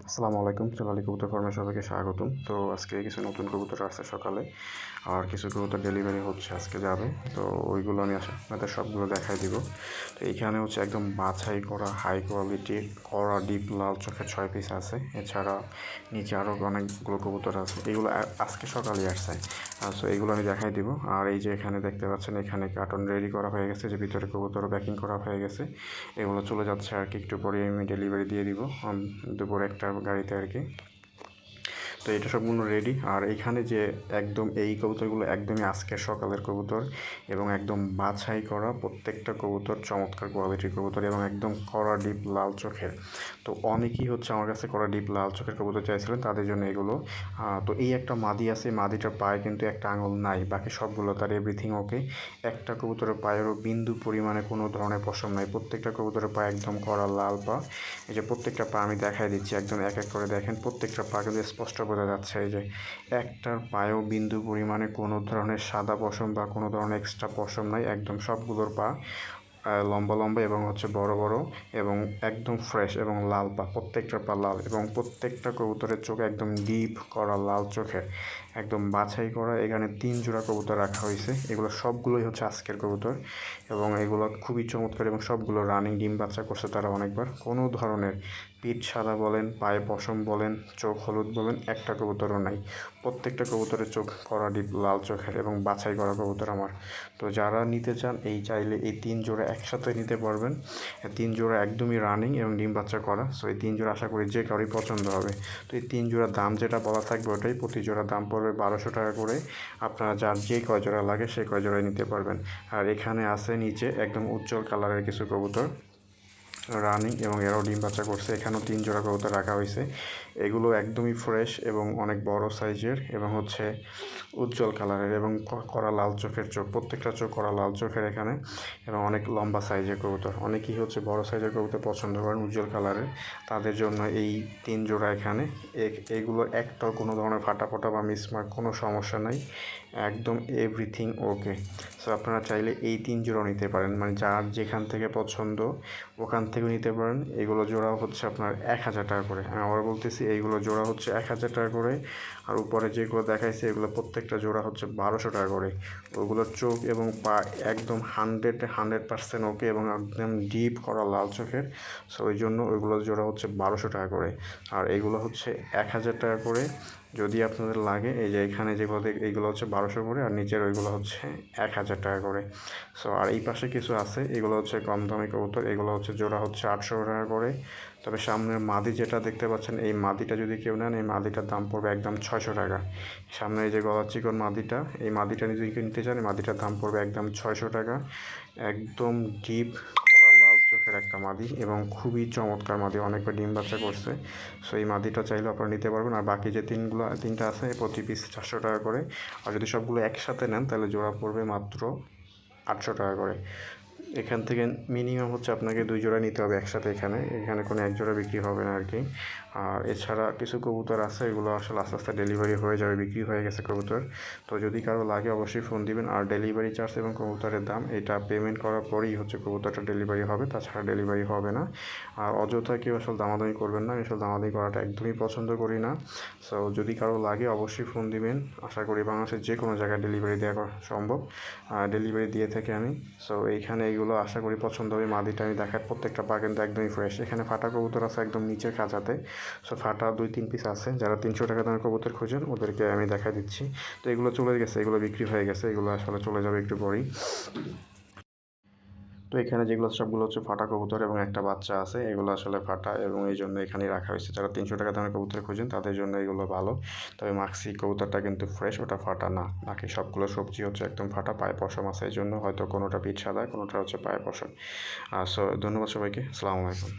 আসসালামু আলাইকুম, সোনালী কবুতর ফার্মে সবাইকে স্বাগতম। তো আজকে কিছু নতুন কবুতর আসছে সকালে, আর কিছু কবুতর ডেলিভারি হচ্ছে, আজকে যাবে। তো ওইগুলো আমি আপনাদের সবগুলো দেখাই দিব। তো এইখানে হচ্ছে একদম বাছাই করা হাই কোয়ালিটির কড়া ডিপ লাল চোখের 6 পিস আছে। এছাড়া নিচে আরও অনেকগুলো কবুতর আছে, এগুলো আজকে সকালে আসছে। সো এইগুলো আমি দেখাই দিব। আর এই যে এখানে দেখতে পাচ্ছেন, এখানে কার্টন রেডি করা হয়ে গেছে, যে ভিতরে কবুতরও প্যাকিং করা হয়ে গেছে। এগুলো চলে যাচ্ছে আর কি, একটু পরে আমি ডেলিভারি দিয়ে দিব দুপুর 1টার গাড়িতে আর কি। তো এটা সম্পূর্ণ রেডি। আর এইখানে যে একদম এই কবুতরগুলো একদমই আজকের সকালের কবুতর, এবং একদম বাছাই করা প্রত্যেকটা কবুতর চমৎকার কোয়ালিটির কবুতর, এবং একদম কড়া ডিপ লাল চোখের। তো অনেকেই হচ্ছে আমার কাছে কড়া ডিপ লাল চোখের কবুতর চাইছিলেন, তাদের জন্য এগুলো। তো এই একটা মাদি আছে, মাদিটার পায়ে কিন্তু একটা আঙুল নাই, বাকি সবগুলো তার এভরিথিং ওকে। একটা কবুতরের পায়েরও বিন্দু পরিমাণে কোনো ধরনের পশম নাই, প্রত্যেকটা কবুতরের পা একদম কড়া লাল পা। এই যে প্রত্যেকটা পা আমি দেখাই দিচ্ছি, একদম এক এক করে দেখেন, প্রত্যেকটা পা কিন্তু স্পষ্ট বোঝা যাচ্ছে। এই যে একটার পায়েও বিন্দু পরিমাণে কোনো ধরনের সাদা পশম বা কোনো ধরনের এক্সট্রা পশম নাই, একদম সবগুলোর পা লম্বা লম্বা এবং হচ্ছে বড় বড়, এবং একদম ফ্রেশ এবং লাল পা, প্রত্যেকটা পা লাল, এবং প্রত্যেকটা কবুতরের চোখ একদম ডিপ করা লাল চোখের, একদম বাছাই করা। এখানে 3 জোড়া কবুতর রাখা হয়েছে, এগুলো সবগুলোই হচ্ছে আজকের কবুতর, এবং এগুলো খুবই চমৎকার, এবং সবগুলো রানিং ডিম বাচ্চা করছে তারা অনেকবার। কোনো ধরনের পিঠ সাদা বলেন, পায়ে পশম বলেন, চোখ হলুদ বলেন, একটা কবুতরও নাই। প্রত্যেকটা কবুতরের চোখ কড়া ডিপ লাল চোখের এবং বাছাই করা কবুতর আমার। তো যারা নিতে চান, এই চাইলে এই 3 জোড়া একসাথে নিতে পারবেন। 3 জোড়া একদমই রানিং এবং ডিম বাচ্চা করা। সো এই 3 জোড়া আশা করি যে কারোরই পছন্দ হবে। তো এই 3 জোড়ার দাম যেটা বলা থাকবে ওটাই, প্রতি জোড়া দাম পড়বে 1200 টাকা করে। আপনারা যার যে কয় জোড়া লাগে সেই কয় জোড়াই নিতে পারবেন। আর এখানে আছে নিচে একদম উজ্জ্বল কালারের কিছু কবুতর রানিং, এবং এরাও ডিম বাচ্চা করছে। এখানেও 3 জোড়া কবুতর রাখা হয়েছে, এগুলো একদমই ফ্রেশ এবং অনেক বড় সাইজের, এবং হচ্ছে উজ্জ্বল কালারের এবং কড়া লাল চোখের চোখ, প্রত্যেকটা চোখ কড়া লাল চোখের এখানে, এবং অনেক লম্বা সাইজের কবুতর। অনেকেই হচ্ছে বড় সাইজের কবুতর পছন্দ করেন উজ্জ্বল কালারের, তাদের জন্য এই 3 জোড়া এখানে। এইগুলো একটাও কোনো ধরনের ফাটা ফোটা বা মিসমার্ক কোনো সমস্যা নাই, একদম এভরিথিং ওকে। সো আপনারা চাইলে এই 3 জোড়াও নিতে পারেন, মানে যার যেখান থেকে পছন্দ ওখান থেকেও নিতে পারেন। এগুলো জোড়া হচ্ছে আপনার 1000 টাকা করে। আমি আবার বলতেছি, এইগুলো জোড়া হচ্ছে 1000 টাকা করে। আর উপরে যেগুলো দেখাইছে এগুলো প্রত্যেকটা জোড়া হচ্ছে 1200 টাকা করে। ওগুলোর চোখ এবং পা একদম 100% ওকে, এবং একদম ডিপ করা লাল চোখের। সো ওই জন্য ওইগুলো জোড়া হচ্ছে 1200 টাকা করে, আর এইগুলো হচ্ছে 1000 টাকা করে। যদি আপনাদের লাগে, এই যে এখানে যেগুলো এইগুলো হচ্ছে 1200 করে, আর নিচের ওইগুলো হচ্ছে 1000 টাকা করে। সো আর এই পাশে কিছু আছে, এগুলো হচ্ছে কম দামি কবুতর, এগুলো হচ্ছে জোড়া হচ্ছে 800 টাকা করে। তবে সামনের মাদি যেটা দেখতে পাচ্ছেন, এই মাদিটা যদি কেউ নেন, এই মাদিটার দাম পড়বে একদম 600 টাকা। সামনে এই যে গলা চিকন মাদিটা, এই মাদিটা যদি কেউ নিতে চান, এই মাদিটার দাম পড়বে একদম 600 টাকা। একদম ডিপ লাল চোখের একটা মাদি, এবং খুবই চমৎকার মাদি, অনেকবার ডিম বাচ্চা করছে। সো এই মাদিটা চাইলেও আপনারা নিতে পারবেন। আর বাকি যে তিনটা আছে, প্রতি পিস 400 টাকা করে। আর যদি সবগুলো একসাথে নেন, তাহলে জোড়া পড়বে মাত্র 800 টাকা করে। এখান থেকে মিনিমাম হচ্ছে আপনাকে 2 জোড়া নিতে হবে একসাথে, এখানে কোনো 1 জোড়া বিক্রি হবে না আর কি। আর এছাড়া কিছু কবুতর আছে, এগুলো আসলে আস্তে আস্তে ডেলিভারি হয়ে যাবে, বিক্রি হয়ে গেছে কবুতর। তো যদি কারো লাগে অবশ্যই ফোন দিবেন। আর ডেলিভারি চার্জ এবং কবুতরের দাম এটা পেমেন্ট করার পরেই হচ্ছে কবুতরটা ডেলিভারি হবে, তাছাড়া ডেলিভারি হবে না। আর অযথা কেউ আসলে দামাদামি করবেন না, আমি আসলে দামাদামি করাটা একদমই পছন্দ করি না। সো যদি কারো লাগে অবশ্যই ফোন দিবেন। আশা করি বাংলাদেশের যে কোনো জায়গায় ডেলিভারি দেওয়া সম্ভব, ডেলিভারি দিয়ে থাকি আমি। সো এইখানে এইগুলো আশা করি পছন্দ হবে। মাদিটা আমি দেখাই, প্রত্যেকটা পা কিন্তু একদমই ফ্রেশ। এখানে ফাটা কবুতর আছে একদম নিচের খাঁচাতে। সো ফাটা 2-3 পিস আছে, যারা 300 টাকা দামের কবুতর খোঁজেন ওদেরকে আমি দেখাই দিচ্ছি। তো এগুলো চলে গেছে, এগুলো বিক্রি হয়ে গেছে, এগুলো আসলে চলে যাবে একটু পরেই। তো এখানে যেগুলো সবগুলো হচ্ছে ফাটা কবুতর, এবং একটা বাচ্চা আছে, এগুলো আসলে ফাটা, এবং এই জন্য এখানেই রাখা হয়েছে। যারা 300 টাকা দামের কবুতর খুঁজেন তাদের জন্য এগুলো ভালো। তবে মাক্সি কবুতরটা কিন্তু ফ্রেশ, ওটা ফাটা না। বাকি সবগুলো সবজি হচ্ছে একদম ফাটা, পায়ে পশম আছে, এই জন্য হয়তো কোনোটা পিঠ সাদা, কোনোটা হচ্ছে পায়ে পশম। সো ধন্যবাদ সবাইকে, আসসালামু আলাইকুম।